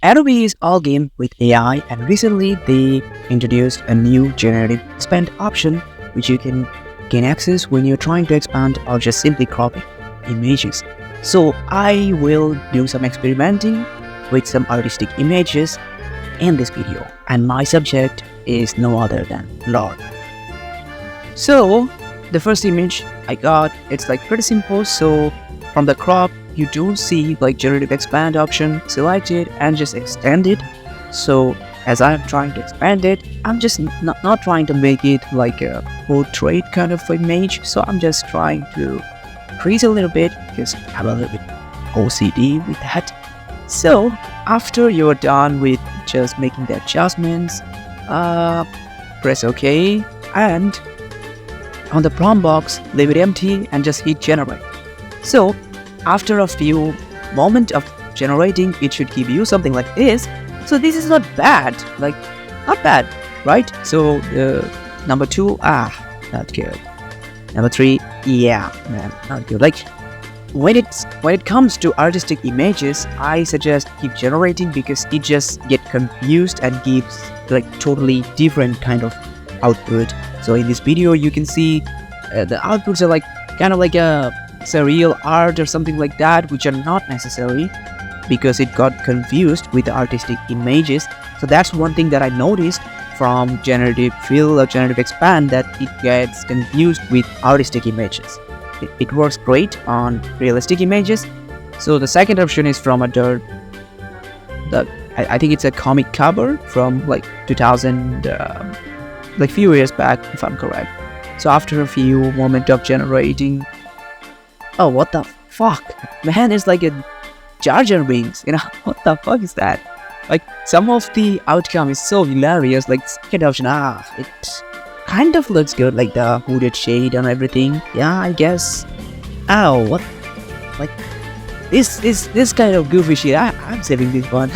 Adobe is all game with AI, and recently they introduced a new generative expand option which you can gain access when you're trying to expand or just simply cropping images. So I will do some experimenting with some artistic images in this video, and my subject is no other than Lord. So the first image I got, it's like pretty simple. So from the crop, you don't see like generative expand option, select it and just extend it. So as I'm trying to expand it, I'm just not trying to make it like a portrait kind of image. So I'm just trying to increase a little bit because I'm a little bit OCD with that. So after you're done with just making the adjustments, press OK, and on the prompt box, leave it empty and just hit generate. So after a few moments of generating, it should give you something like this. So this is not bad, like not bad, right? So number 2, not good. Number 3, yeah, man, not good. Like when it comes to artistic images, I suggest keep generating because it just get confused and gives like totally different kind of output. So in this video, you can see the outputs are like kind of like a surreal art or something like that, which are not necessary because it got confused with the artistic images. So that's one thing that I noticed from generative fill or generative expand, that it gets confused with artistic images. It works great on realistic images. So the second option is from I think it's a comic cover from like 2000, like few years back if I'm correct. So after a few moments of generating, oh, what the fuck, man, it's like a Jar Jar Binks, what the fuck is that? Like some of the outcome is so hilarious. Like second option, it kind of looks good, like the hooded shade and everything. Yeah, I guess. Oh, what? Like this kind of goofy shit. I'm saving this one.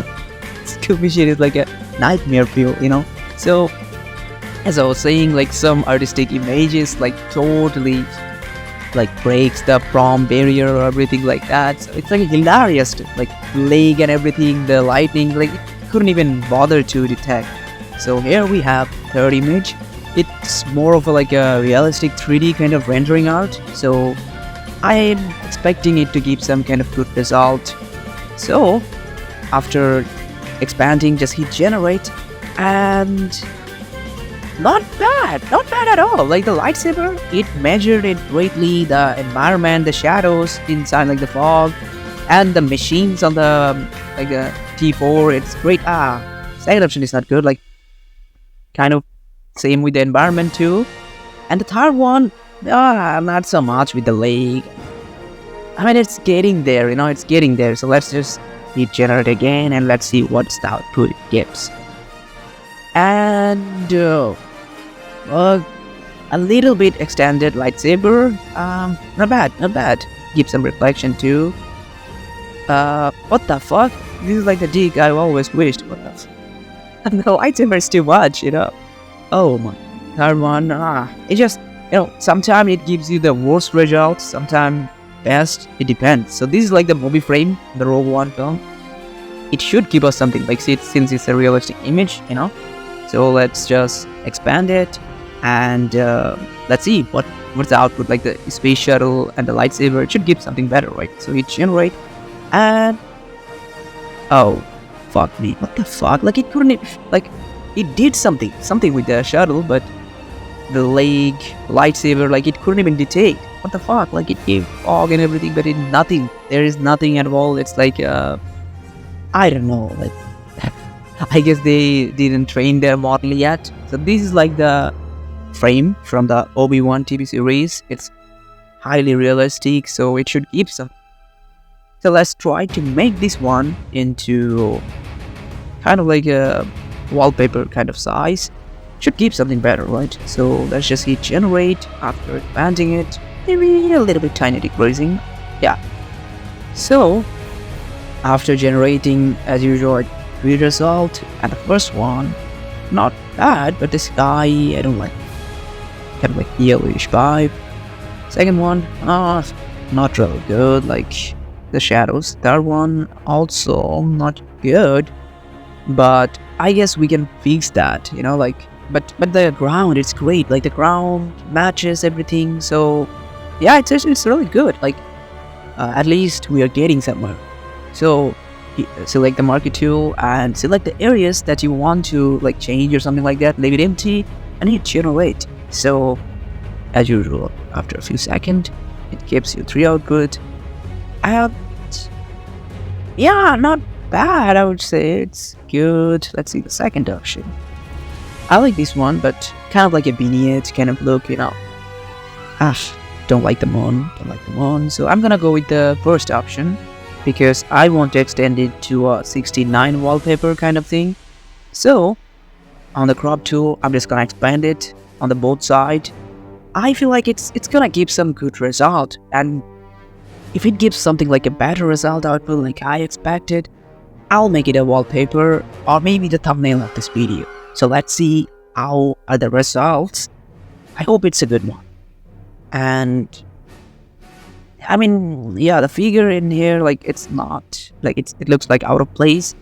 This goofy shit is like a nightmare feel, So as I was saying, like some artistic images like totally like breaks the prompt barrier or everything like that. So it's like hilarious, like leg and everything, the lightning, like it couldn't even bother to detect. So here we have third image. It's more of like a realistic 3D kind of rendering art. So I'm expecting it to give some kind of good result. So after expanding, just hit generate, and not bad at all. Like the lightsaber, it measured it greatly, the environment, the shadows inside like the fog, and the machines on the like the T4, it's great. Second option is not good, like kind of same with the environment too. And the third one, not so much with the leg. I mean, it's getting there, it's getting there. So let's just hit generate again and let's see what's the output it gives. And a little bit extended lightsaber, not bad. Give some reflection too. What the fuck? This is like the dig I always wished. What the the lightsaber is too much, Oh my. Third one, it just, sometimes it gives you the worst results, sometimes best, it depends. So this is like the movie frame, the Rogue One film. It should give us something, like since it's a realistic image, So let's just expand it and let's see what's the output. Like the space shuttle and the lightsaber, it should give something better, right? So hit generate, and oh fuck me, what the fuck? Like it couldn't, like it did something with the shuttle, but the leg lightsaber, like it couldn't even detect. What the fuck? Like it gave fog and everything, but it nothing. There is nothing at all. It's like I don't know, like I guess they didn't train their model yet. So this is like the frame from the Obi-Wan TV series. It's highly realistic, so it should give some. So let's try to make this one into kind of like a wallpaper kind of size. Should give something better, right? So let's just hit generate after expanding it. Maybe a little bit tiny decreasing. Yeah. So after generating, as usual, good result. And the first one, not bad, but the sky, I don't like. Kind of like yellowish vibe. Second one, not really good, like the shadows. Third one, also not good. but I guess we can fix that, but the ground, it's great. Like the ground matches everything. So yeah, it's really good. Like at least we are getting somewhere. So select the marquee tool and select the areas that you want to like change or something like that. Leave it empty and hit generate. So as usual, after a few seconds, it gives you 3 output. And yeah, not bad, I would say. It's good. Let's see the second option. I like this one, but kind of like a vignette kind of look, Ah, don't like the moon. So I'm gonna go with the first option because I want to extend it to a 69 wallpaper kind of thing. So on the crop tool, I'm just gonna expand it on the both side. I feel like it's gonna give some good result, and if it gives something like a better result output like I expected, I'll make it a wallpaper or maybe the thumbnail of this video. So let's see how are the results. I hope it's a good one. And I mean, yeah, the figure in here, like it's not like it looks like out of place.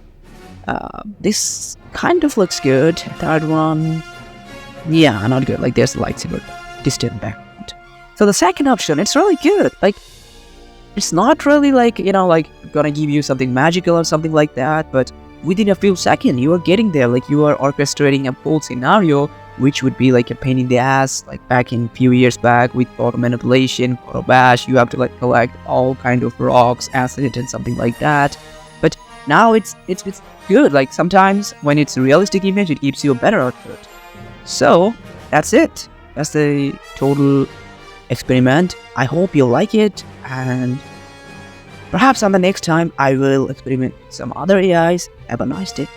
This kind of looks good. Third one, yeah, not good. Like there's the lightsaber distant background. So the second option, it's really good. Like it's not really like, like gonna give you something magical or something like that, but within a few seconds, you are getting there. Like you are orchestrating a whole scenario, which would be like a pain in the ass, like back in few years back with photo manipulation, photo bash, you have to like collect all kind of rocks, acid and something like that. But now it's good. Like sometimes when it's a realistic image, it gives you a better output. So that's it. That's the total experiment. I hope you like it, and perhaps on the next time I will experiment with some other AIs. Have a nice day.